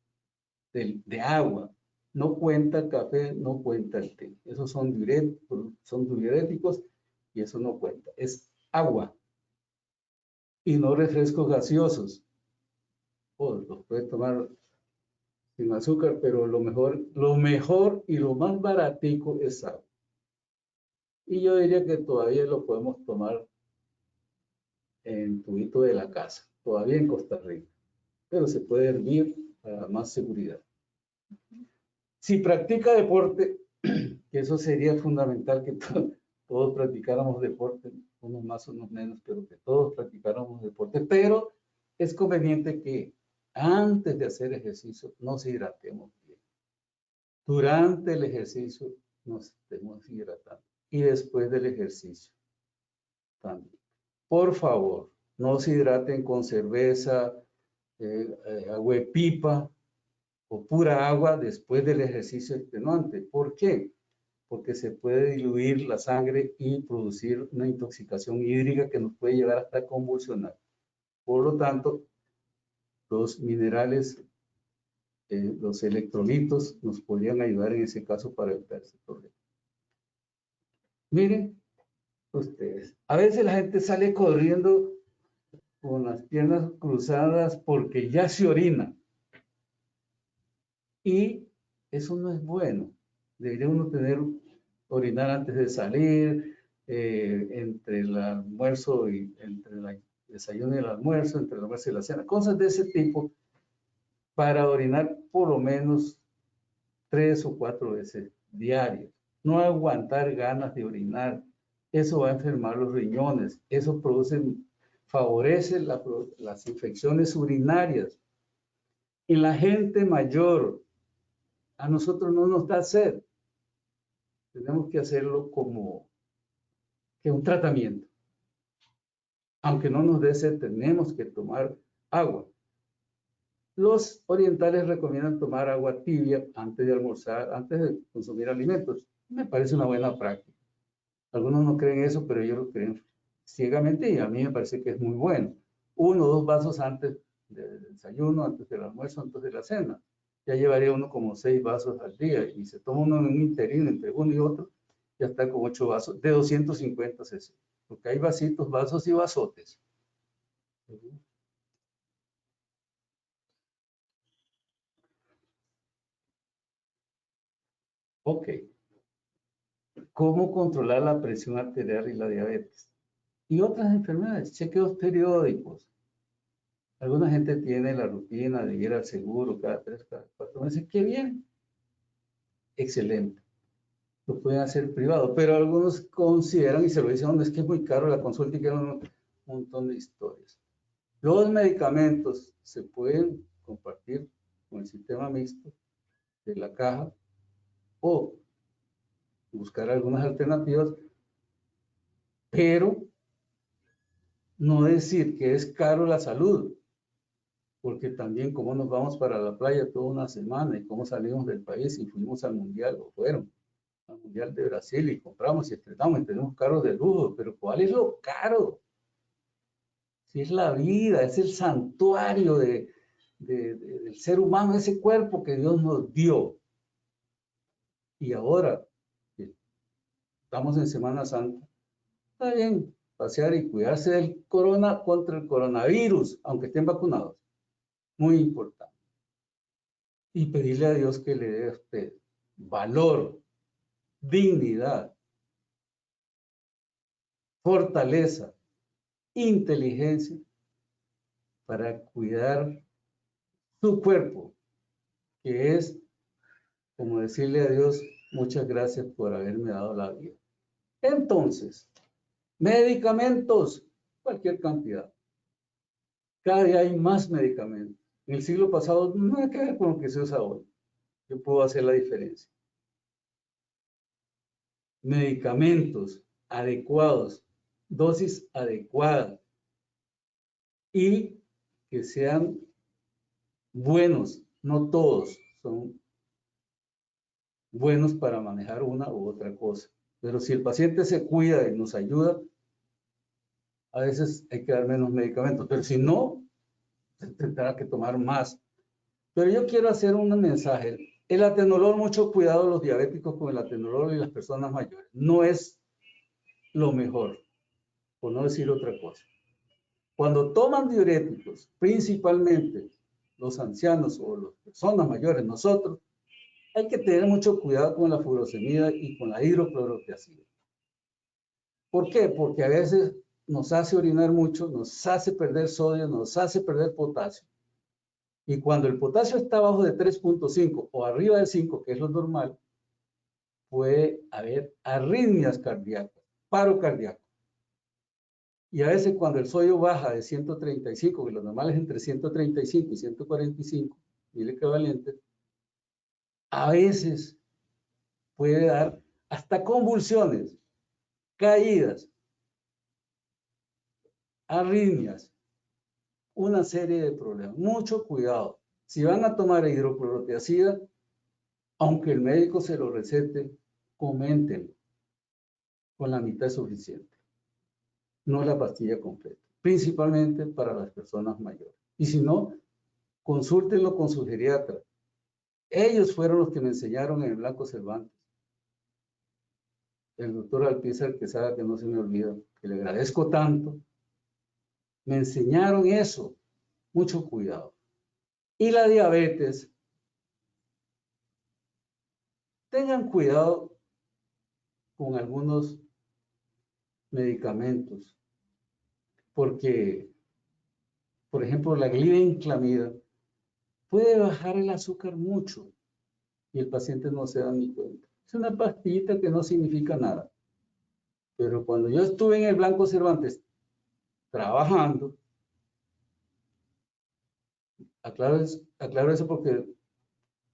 de agua. No cuenta el café, no cuenta el té. Esos son diuréticos y eso no cuenta. Es agua. Y no refrescos gaseosos. Los puede tomar sin azúcar, pero lo mejor y lo más baratico es agua. Y yo diría que todavía lo podemos tomar en tubito de la casa, todavía en Costa Rica, pero se puede hervir para más seguridad. Si practica deporte, que eso sería fundamental que todos practicáramos deporte, unos más, unos menos, pero que todos practicáramos deporte, pero es conveniente que antes de hacer ejercicio nos hidratemos bien. Durante el ejercicio nos estemos hidratando y después del ejercicio también. Por favor, no se hidraten con cerveza, agua de pipa o pura agua después del ejercicio extenuante. ¿Por qué? Porque se puede diluir la sangre y producir una intoxicación hídrica que nos puede llevar hasta convulsionar. Por lo tanto, los minerales, los electrolitos nos podrían ayudar en ese caso para evitar ese problema. Miren ustedes, a veces la gente sale corriendo con las piernas cruzadas porque ya se orina. Y eso no es bueno. Debería uno orinar antes de salir, entre el almuerzo y entre el desayuno y el almuerzo, entre el almuerzo y la cena, cosas de ese tipo, para orinar por lo menos 3 o 4 veces diarias. No aguantar ganas de orinar. Eso va a enfermar los riñones. Eso favorece las infecciones urinarias. En la gente mayor, a nosotros no nos da sed. Tenemos que hacerlo como que un tratamiento. Aunque no nos dé sed, tenemos que tomar agua. Los orientales recomiendan tomar agua tibia antes de almorzar, antes de consumir alimentos. Me parece una buena práctica. Algunos no creen eso, pero ellos lo creen ciegamente y a mí me parece que es muy bueno. 1 o 2 vasos antes del desayuno, antes del almuerzo, antes de la cena. Ya llevaría uno como 6 vasos al día y se toma uno en un interín entre uno y otro, ya está con 8 vasos de 250 cc. Porque hay vasitos, vasos y vasotes. Ok. ¿Cómo controlar la presión arterial y la diabetes? Y otras enfermedades, chequeos periódicos. Alguna gente tiene la rutina de ir al seguro cada 3, cada 4 meses. ¡Qué bien! Excelente. Lo pueden hacer privado, pero algunos consideran y se lo dicen, es que es muy caro la consulta y quieren un montón de historias. Los medicamentos se pueden compartir con el sistema mixto de la caja o buscar algunas alternativas, pero no decir que es caro la salud, porque también cómo nos vamos para la playa toda una semana y cómo salimos del país y fuimos al mundial o fueron al mundial de Brasil y compramos y estrenamos y tenemos carros de lujo, pero ¿cuál es lo caro? Si es la vida, es el santuario del ser humano, ese cuerpo que Dios nos dio. Y ahora que estamos en Semana Santa, está bien pasear y cuidarse del contra el coronavirus, aunque estén vacunados. Muy importante. Y pedirle a Dios que le dé a usted valor, dignidad, fortaleza, inteligencia para cuidar su cuerpo, que es como decirle a Dios, muchas gracias por haberme dado la vida. Entonces, medicamentos, cualquier cantidad. Cada día hay más medicamentos. En el siglo pasado no hay que ver con lo que se usa hoy. Yo puedo hacer la diferencia. Medicamentos adecuados, dosis adecuadas y que sean buenos, no todos son buenos para manejar una u otra cosa. Pero si el paciente se cuida y nos ayuda, a veces hay que dar menos medicamentos. Pero si no, se tendrá que tomar más. Pero yo quiero hacer un mensaje. El atenolol, mucho cuidado los diabéticos con el atenolol y las personas mayores. No es lo mejor, por no decir otra cosa. Cuando toman diuréticos, principalmente los ancianos o las personas mayores, nosotros, hay que tener mucho cuidado con la furosemida y con la hidroclorotiazida. ¿Por qué? Porque a veces nos hace orinar mucho, nos hace perder sodio, nos hace perder potasio. Y cuando el potasio está abajo de 3.5 o arriba de 5, que es lo normal, puede haber arritmias cardíacas, paro cardíaco. Y a veces cuando el sodio baja de 135, que lo normal es entre 135 y 145 mil equivalentes, a veces puede dar hasta convulsiones, caídas, arritmias, una serie de problemas. Mucho cuidado. Si van a tomar hidroclorotiazida, aunque el médico se lo recete, coméntenlo. Con la mitad es suficiente. No la pastilla completa. Principalmente para las personas mayores. Y si no, consúltenlo con su geriatra. Ellos fueron los que me enseñaron en el Blanco Cervantes. El doctor Alpizar Quesada, que no se me olvida, que le agradezco tanto. Me enseñaron eso. Mucho cuidado. Y la diabetes, tengan cuidado con algunos medicamentos, porque, por ejemplo, la glibenclamida puede bajar el azúcar mucho y el paciente no se da ni cuenta. Es una pastillita que no significa nada. Pero cuando yo estuve en el Blanco Cervantes trabajando, aclaro eso porque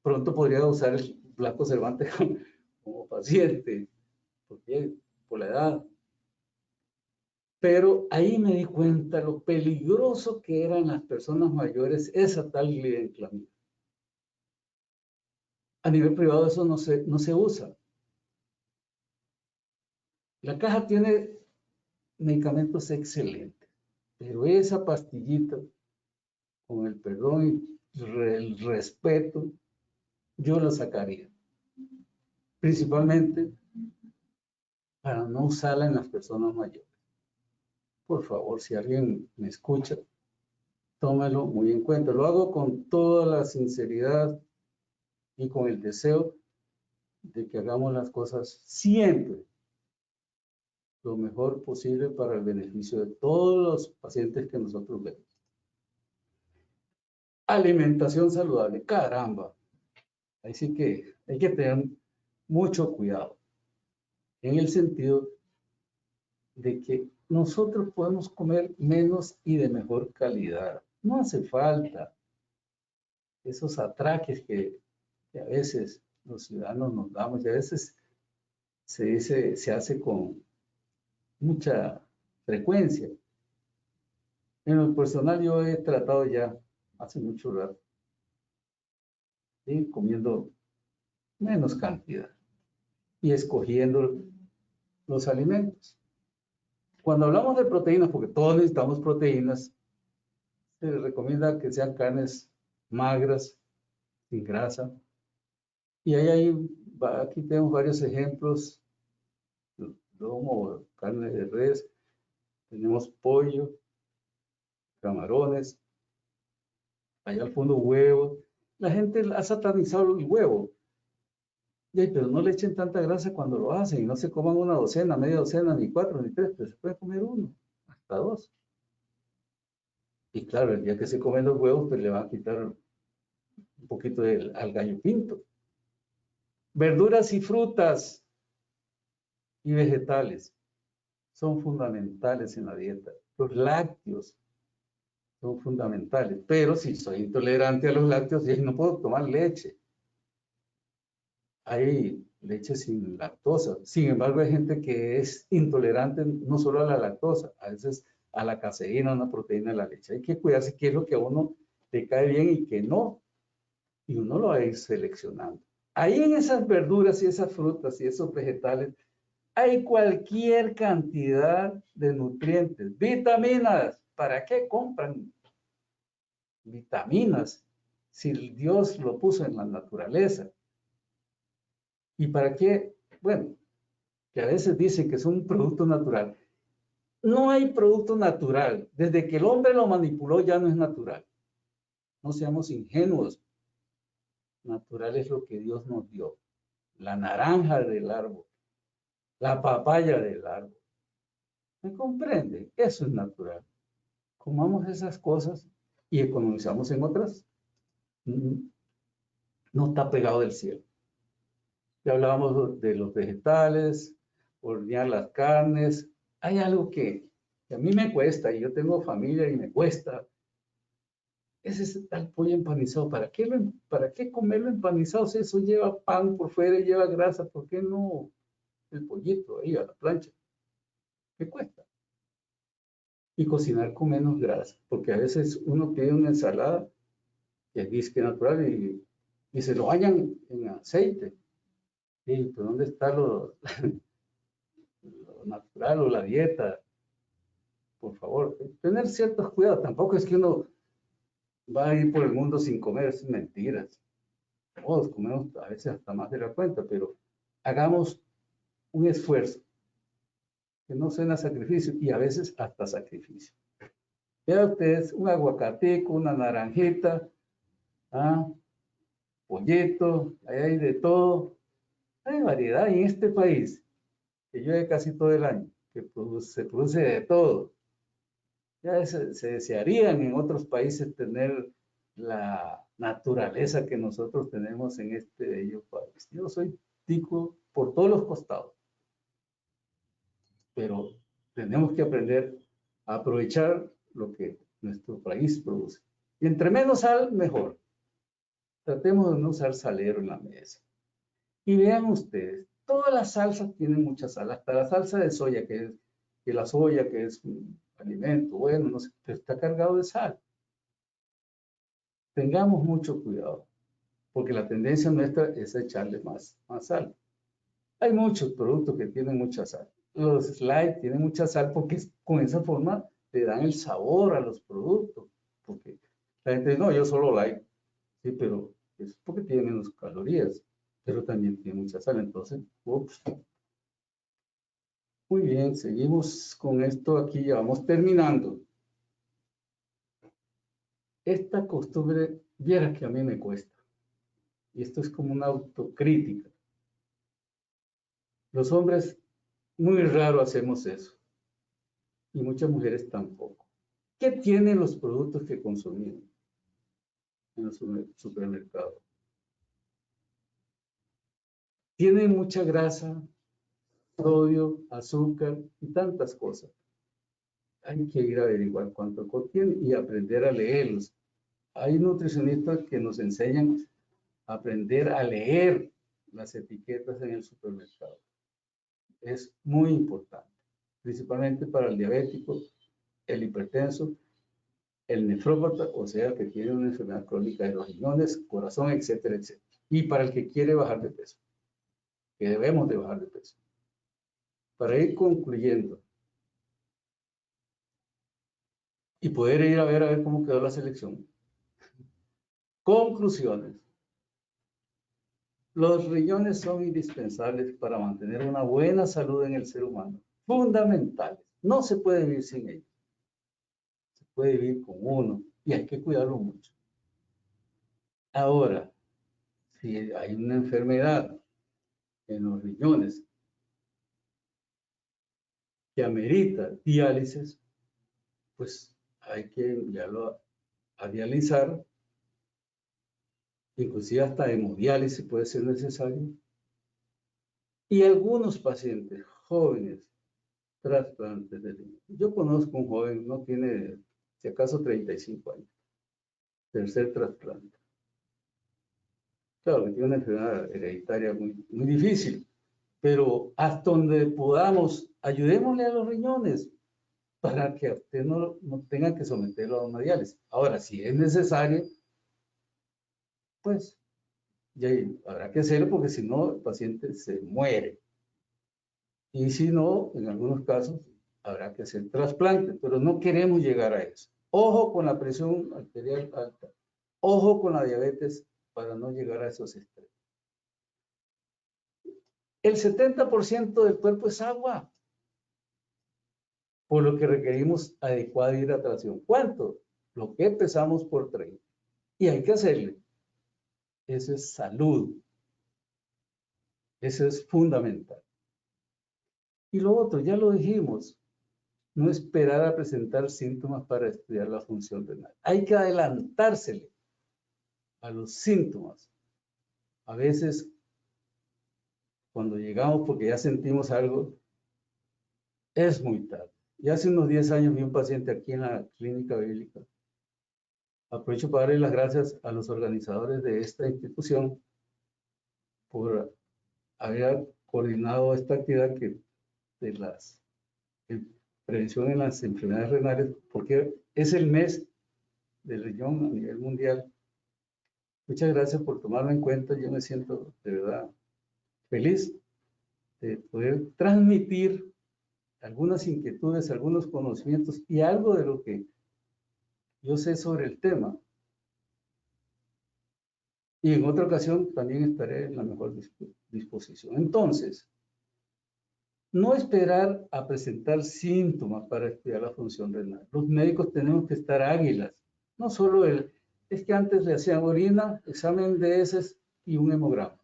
pronto podría usar el Blanco Cervantes como paciente, porque por la edad. Pero ahí me di cuenta lo peligroso que eran las personas mayores esa tal glibenclamida. A nivel privado eso no se usa. La caja tiene medicamentos excelentes, pero esa pastillita, con el perdón y el respeto, yo la sacaría. Principalmente para no usarla en las personas mayores. Por favor, si alguien me escucha, tómelo muy en cuenta. Lo hago con toda la sinceridad y con el deseo de que hagamos las cosas siempre lo mejor posible para el beneficio de todos los pacientes que nosotros vemos. Alimentación saludable, caramba. Ahí sí que hay que tener mucho cuidado en el sentido de que nosotros podemos comer menos y de mejor calidad. No hace falta esos atraques que a veces los ciudadanos nos damos y a veces se hace con mucha frecuencia. En lo personal yo he tratado ya hace mucho rato de ir comiendo menos cantidad y escogiendo los alimentos. Cuando hablamos de proteínas, porque todos necesitamos proteínas, se les recomienda que sean carnes magras, sin grasa. Y aquí tenemos varios ejemplos: lomo, carne de res, tenemos pollo, camarones, allá al fondo huevo. La gente ha satanizado el huevo. Pero no le echen tanta grasa cuando lo hacen y no se coman una docena, media docena, ni 4, ni 3, pero se puede comer uno, hasta 2. Y claro, el día que se comen los huevos, pues le van a quitar un poquito al gallo pinto. Verduras y frutas y vegetales son fundamentales en la dieta. Los lácteos son fundamentales, pero si soy intolerante a los lácteos, no puedo tomar leche. Hay leche sin lactosa. Sin embargo, hay gente que es intolerante no solo a la lactosa, a veces a la caseína, una proteína de la leche. Hay que cuidarse qué es lo que a uno le cae bien y qué no. Y uno lo va a ir seleccionando. Ahí en esas verduras y esas frutas y esos vegetales hay cualquier cantidad de nutrientes, vitaminas. ¿Para qué compran vitaminas si Dios lo puso en la naturaleza? ¿Y para qué? Bueno, que a veces dicen que es un producto natural. No hay producto natural. Desde que el hombre lo manipuló ya no es natural. No seamos ingenuos. Natural es lo que Dios nos dio. La naranja del árbol, la papaya del árbol. ¿Me comprende? Eso es natural. Comamos esas cosas y economizamos en otras. No está pegado del cielo. Ya hablábamos de los vegetales, hornear las carnes. Hay algo que a mí me cuesta, y yo tengo familia y me cuesta. Es ese tal pollo empanizado. ¿Para qué comerlo empanizado? Si eso lleva pan por fuera y lleva grasa, ¿por qué no el pollito ahí a la plancha? ¿Qué cuesta? Y cocinar con menos grasa, porque a veces uno pide una ensalada que es disque natural y se lo bañan en aceite. Sí, pero ¿dónde está lo natural o la dieta? Por favor, tener ciertos cuidados. Tampoco es que uno va a ir por el mundo sin comer, es mentiras. Todos comemos a veces hasta más de la cuenta, pero hagamos un esfuerzo que no suena sacrificio y a veces hasta sacrificio. Vean ustedes un aguacatico, una naranjita, ¿ah? Pollito, ahí hay de todo. Hay variedad en este país, que llueve casi todo el año, que se produce de todo. Ya se desearían en otros países tener la naturaleza que nosotros tenemos en este bello país. Yo soy tico por todos los costados, pero tenemos que aprender a aprovechar lo que nuestro país produce. Y entre menos sal, mejor. Tratemos de no usar salero en la mesa. Y vean ustedes, todas las salsas tienen mucha sal, hasta la salsa de soya, que la soya, que es un alimento, bueno, no sé, pero está cargado de sal. Tengamos mucho cuidado, porque la tendencia nuestra es echarle más sal. Hay muchos productos que tienen mucha sal. Los light tienen mucha sal porque con esa forma le dan el sabor a los productos. Porque la gente dice, no, yo solo light. Sí, pero es porque tiene menos calorías, pero también tiene mucha sal. Entonces, ups. Muy bien, seguimos con esto aquí, ya vamos terminando. Esta costumbre, viera que a mí me cuesta. Y esto es como una autocrítica. Los hombres muy raro hacemos eso. Y muchas mujeres tampoco. ¿Qué tienen los productos que consumimos en los supermercados? Tienen mucha grasa, sodio, azúcar y tantas cosas. Hay que ir a averiguar cuánto contiene y aprender a leerlos. Hay nutricionistas que nos enseñan a aprender a leer las etiquetas en el supermercado. Es muy importante, principalmente para el diabético, el hipertenso, el nefrópata, o sea, que tiene una enfermedad crónica de los riñones, corazón, etcétera, etcétera. Y para el que quiere bajar de peso, que debemos de bajar de peso. Para ir concluyendo y poder ir a ver cómo quedó la selección. Conclusiones. Los riñones son indispensables para mantener una buena salud en el ser humano. Fundamentales. No se puede vivir sin ellos. Se puede vivir con uno y hay que cuidarlo mucho. Ahora, si hay una enfermedad en los riñones que amerita diálisis, pues hay que enviarlo a dializar, inclusive hasta hemodiálisis puede ser necesario. Y algunos pacientes jóvenes, trasplantes de riñón. Yo conozco un joven, no tiene, si acaso, 35 años, tercer trasplante. Claro, que tiene una enfermedad hereditaria muy difícil, pero hasta donde podamos, ayudémosle a los riñones. para que usted no tenga que someterlo a una diálisis. Ahora, si es necesario, pues ya habrá que hacerlo porque si no, el paciente se muere. Y si no, en algunos casos, habrá que hacer trasplante, pero no queremos llegar a eso. Ojo con la presión arterial alta, ojo con la diabetes para no llegar a esos extremos. El 70% del cuerpo es agua, por lo que requerimos adecuada hidratación. ¿Cuánto? Lo que pesamos por 30. Y hay que hacerle. Eso es salud. Eso es fundamental. Y lo otro, ya lo dijimos, no esperar a presentar síntomas para estudiar la función renal. Hay que adelantársele a los síntomas. A veces, cuando llegamos porque ya sentimos algo, es muy tarde. Y hace unos 10 años vi un paciente aquí en la clínica bíblica. Aprovecho para darle las gracias a los organizadores de esta institución por haber coordinado esta actividad de las prevención en las enfermedades renales, porque es el mes del riñón a nivel mundial. Muchas gracias por tomarlo en cuenta. Yo me siento de verdad feliz de poder transmitir algunas inquietudes, algunos conocimientos y algo de lo que yo sé sobre el tema. Y en otra ocasión también estaré en la mejor disposición. Entonces, no esperar a presentar síntomas para estudiar la función renal. Los médicos tenemos que estar águilas. No solo es que antes le hacían orina, examen de heces y un hemograma.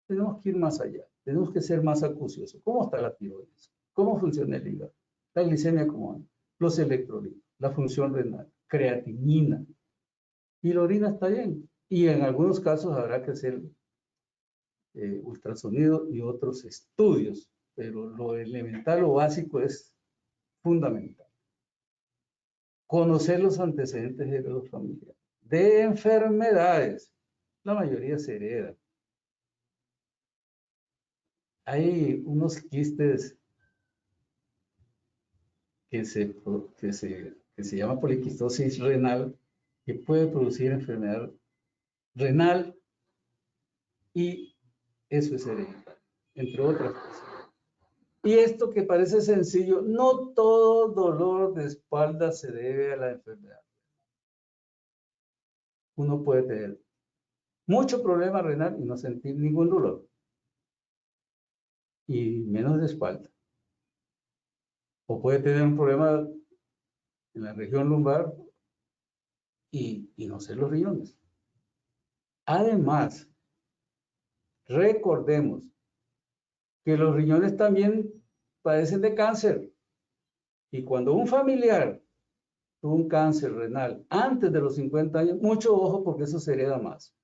Tenemos que ir más allá. Tenemos que ser más acuciosos. ¿Cómo está la tiroides? ¿Cómo funciona el hígado? La glicemia, ¿cómo anda? Los electrolitos, la función renal, creatinina. Y la orina está bien. Y en algunos casos habrá que hacer ultrasonido y otros estudios. Pero lo elemental o básico es fundamental. Conocer los antecedentes de los familiares. De enfermedades. La mayoría se hereda. Hay unos quistes que se llama poliquistosis renal, que puede producir enfermedad renal y eso es hereditario, entre otras cosas. Y esto que parece sencillo, no todo dolor de espalda se debe a la enfermedad. Uno puede tener mucho problema renal y no sentir ningún dolor, y menos de espalda. O puede tener un problema en la región lumbar y no ser los riñones. Además, recordemos que los riñones también padecen de cáncer. Y cuando un familiar tuvo un cáncer renal antes de los 50 años, mucho ojo porque eso se hereda más.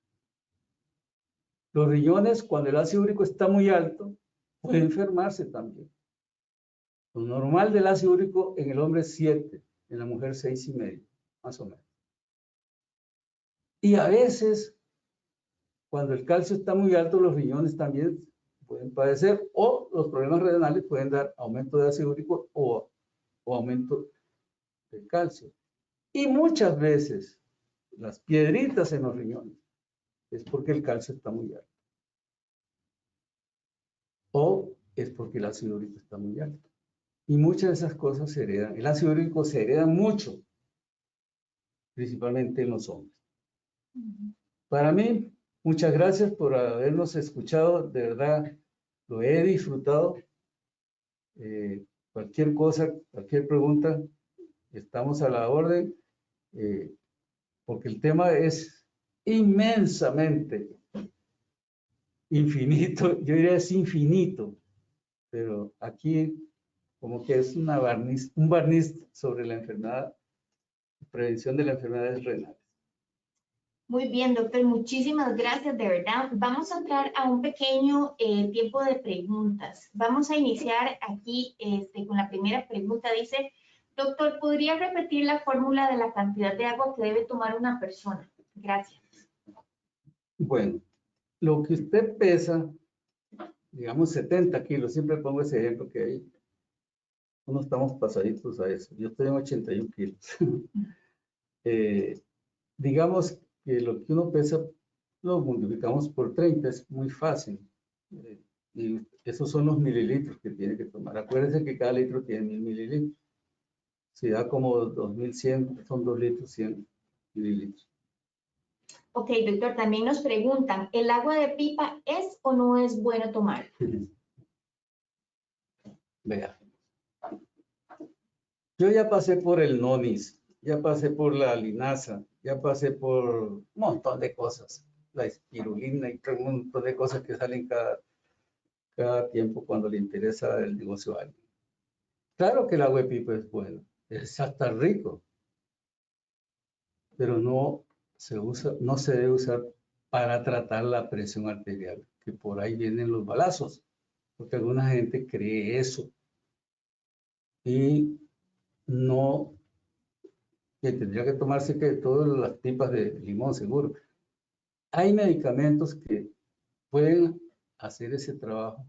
Los riñones, cuando el ácido úrico está muy alto, puede enfermarse también. Lo normal del ácido úrico en el hombre es 7, en la mujer 6,5, más o menos. Y a veces, cuando el calcio está muy alto, los riñones también pueden padecer, o los problemas renales pueden dar aumento de ácido úrico o aumento del calcio. Y muchas veces las piedritas en los riñones es porque el calcio está muy alto. O es porque el ácido úrico está muy alto. Y muchas de esas cosas se heredan. El ácido úrico se hereda mucho, principalmente en los hombres. Para mí, muchas gracias por habernos escuchado. De verdad, lo he disfrutado. Cualquier cosa, cualquier pregunta, estamos a la orden, porque el tema es inmensamente infinito. Yo diría es infinito, pero aquí como que es un barniz sobre la enfermedad, prevención de las enfermedades renales. Muy bien, doctor, muchísimas gracias, de verdad. Vamos a entrar a un pequeño tiempo de preguntas. Vamos a iniciar aquí con la primera pregunta. Dice, doctor, ¿podría repetir la fórmula de la cantidad de agua que debe tomar una persona? Gracias. Bueno, lo que usted pesa, digamos 70 kilos, siempre pongo ese ejemplo que hay, no estamos pasaditos a eso. Yo estoy en 81 kilos. Digamos que lo que uno pesa lo multiplicamos por 30, es muy fácil. Y esos son los mililitros que tiene que tomar. Acuérdense que cada litro tiene 1000 mililitros. Si da como 2100, son 2 litros 100 mililitros. Ok, doctor, también nos preguntan, ¿el agua de pipa es o no es bueno tomar? Vea. Yo ya pasé por el nonis, ya pasé por la linaza, ya pasé por un montón de cosas. La espirulina y un montón de cosas que salen cada tiempo cuando le interesa el negocio a alguien. Claro que el agua de pipa es bueno, es hasta rico, pero no se debe usar para tratar la presión arterial, que por ahí vienen los balazos, porque alguna gente cree eso y no, que tendría que tomarse que todas las pipas de limón seguro. Hay medicamentos que pueden hacer ese trabajo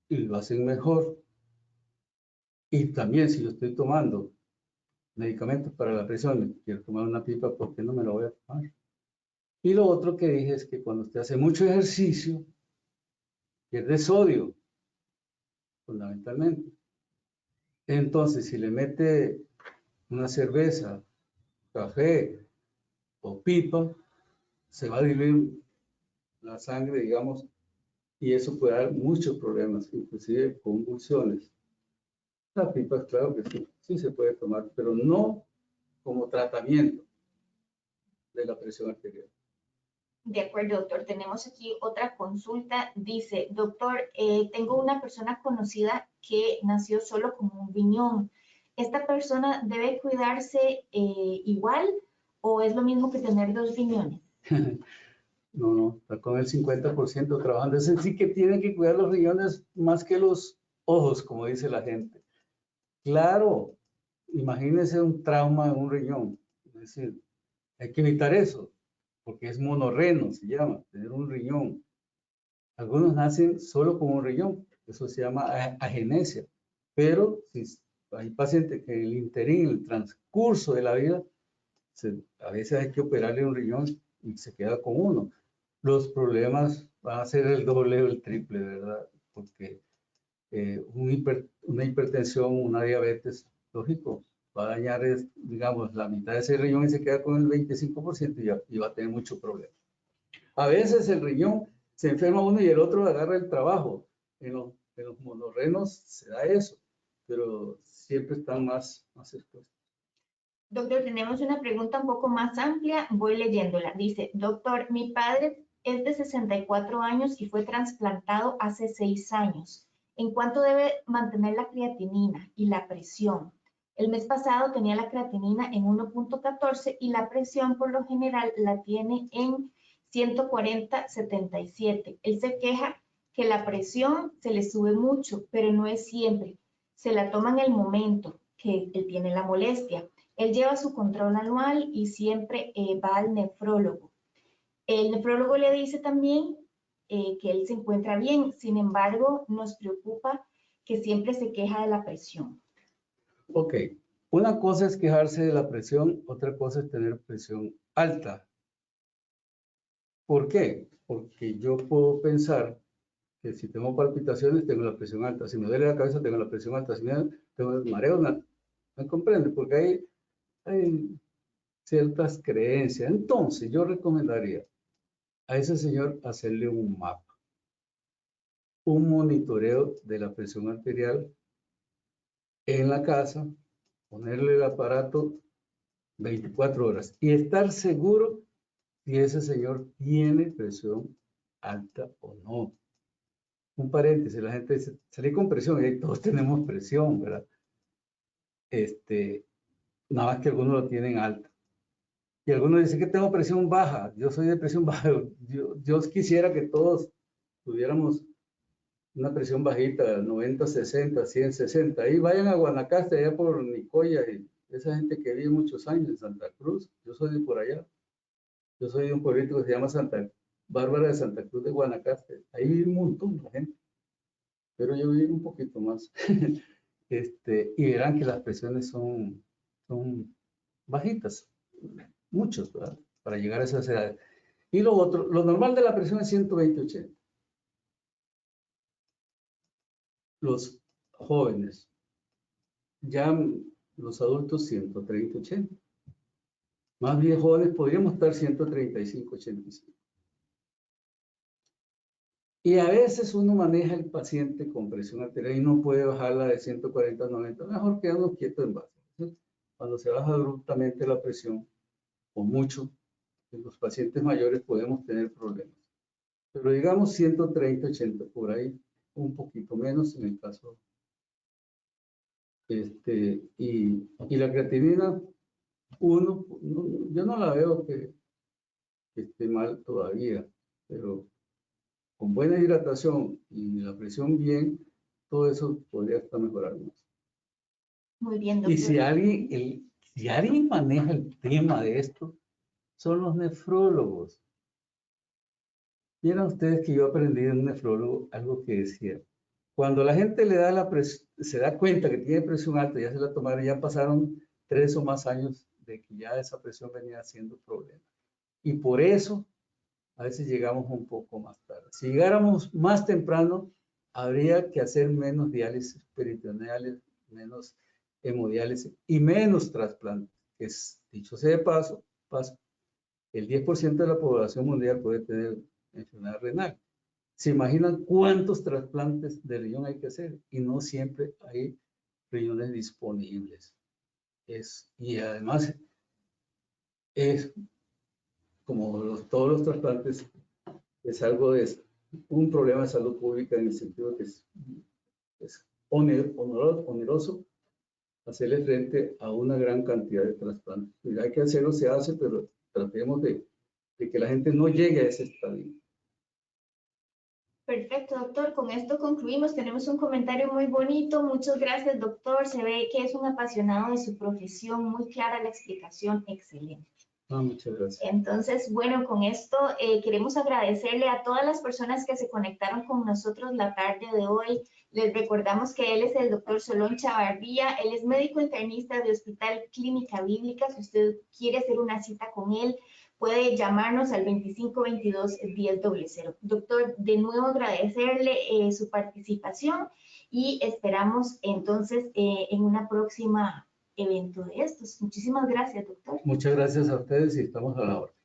y lo hacen mejor. Y también si yo estoy tomando medicamentos para la presión, quiero tomar una pipa, ¿por qué no me lo voy a tomar? Y lo otro que dije es que cuando usted hace mucho ejercicio, pierde sodio, fundamentalmente. Entonces, si le mete una cerveza, café o pipa, se va a diluir la sangre, digamos, y eso puede dar muchos problemas, inclusive convulsiones. La pipa, claro que sí, sí se puede tomar, pero no como tratamiento de la presión arterial. De acuerdo, doctor. Tenemos aquí otra consulta. Dice, doctor, tengo una persona conocida que nació solo con un riñón. ¿Esta persona debe cuidarse igual o es lo mismo que tener dos riñones? No, está con el 50% trabajando. Es decir, que tiene que cuidar los riñones más que los ojos, como dice la gente. Claro, imagínese un trauma en un riñón. Es decir, hay que evitar eso, porque es monorreno, se llama, tener un riñón. Algunos nacen solo con un riñón, eso se llama agenesia. Pero si hay pacientes que en el interín, en el transcurso de la vida, a veces hay que operarle un riñón y se queda con uno. Los problemas van a ser el doble o el triple, ¿verdad? Porque una hipertensión, una diabetes, lógico, va a dañar, digamos, la mitad de ese riñón y se queda con el 25% y va a tener mucho problema. A veces el riñón se enferma uno y el otro agarra el trabajo. En los monorrenos se da eso, pero siempre están más expuestos. Doctor, tenemos una pregunta un poco más amplia. Voy leyéndola. Dice, doctor, mi padre es de 64 años y fue trasplantado hace 6 años. ¿En cuánto debe mantener la creatinina y la presión? El mes pasado tenía la creatinina en 1.14 y la presión por lo general la tiene en 140/77. Él se queja que la presión se le sube mucho, pero no es siempre. Se la toma en el momento que él tiene la molestia. Él lleva su control anual y siempre va al nefrólogo. El nefrólogo le dice también que él se encuentra bien, sin embargo, nos preocupa que siempre se queja de la presión. Ok, una cosa es quejarse de la presión, otra cosa es tener presión alta. ¿Por qué? Porque yo puedo pensar que si tengo palpitaciones, tengo la presión alta. Si me duele la cabeza, tengo la presión alta. Si tengo mareo, ¿me comprende? Porque hay ciertas creencias. Entonces, yo recomendaría a ese señor hacerle un mapa, un monitoreo de la presión arterial en la casa, ponerle el aparato 24 horas y estar seguro si ese señor tiene presión alta o no. Un paréntesis, la gente dice, salí con presión, y todos tenemos presión, ¿verdad? Nada más que algunos lo tienen alta. Y algunos dicen que tengo presión baja, yo soy de presión baja. Dios quisiera que todos tuviéramos una presión bajita, 90, 60, 100, 60. Ahí vayan a Guanacaste, allá por Nicoya, y esa gente que vive muchos años en Santa Cruz. Yo soy de por allá. Yo soy de un pueblito que se llama Santa Bárbara de Santa Cruz de Guanacaste. Ahí vive un montón de gente, pero yo vivo un poquito más. y verán que las presiones son bajitas, muchos, ¿verdad? Para llegar a esas edades. Y lo otro, lo normal de la presión es 120/80. Los jóvenes, ya los adultos 130/80. Más bien jóvenes podríamos estar 135/85. Y a veces uno maneja el paciente con presión arterial y no puede bajarla de 140/90. Mejor quedarnos quietos en base. Cuando se baja abruptamente la presión, o mucho, en los pacientes mayores podemos tener problemas. Pero digamos 130/80, por ahí, un poquito menos en el caso. Y la creatinina, yo no la veo que esté mal todavía, pero con buena hidratación y la presión bien, todo eso podría hasta mejorar más. Muy bien, doctor. Y si alguien maneja el tema de esto, son los nefrólogos. Vieron ustedes que yo aprendí de un nefrólogo algo que decía, cuando la gente le da se da cuenta que tiene presión alta, ya se la tomaron, ya pasaron 3 o más años de que ya esa presión venía siendo problema. Y por eso a veces llegamos un poco más tarde. Si llegáramos más temprano, habría que hacer menos diálisis peritoneales, menos hemodiálisis y menos trasplantes. Dicho sea de paso, el 10% de la población mundial puede tener enfermedad renal. ¿Se imaginan cuántos trasplantes de riñón hay que hacer? Y no siempre hay riñones disponibles. Y además, es como todos los trasplantes, es algo de un problema de salud pública en el sentido que es oneroso hacerle frente a una gran cantidad de trasplantes. Y hay que hacerlo, se hace, pero tratemos de que la gente no llegue a ese estadio. Perfecto, doctor. Con esto concluimos. Tenemos un comentario muy bonito. Muchas gracias, doctor. Se ve que es un apasionado de su profesión. Muy clara la explicación. Excelente. Muchas gracias. Entonces, bueno, con esto queremos agradecerle a todas las personas que se conectaron con nosotros la tarde de hoy. Les recordamos que él es el doctor Solón Chavarría. Él es médico internista de Hospital Clínica Bíblica. Si usted quiere hacer una cita con él, puede llamarnos al 2522-1000. Doctor, de nuevo agradecerle su participación y esperamos entonces en una próxima evento de estos. Muchísimas gracias, doctor. Muchas gracias a ustedes y estamos a la orden.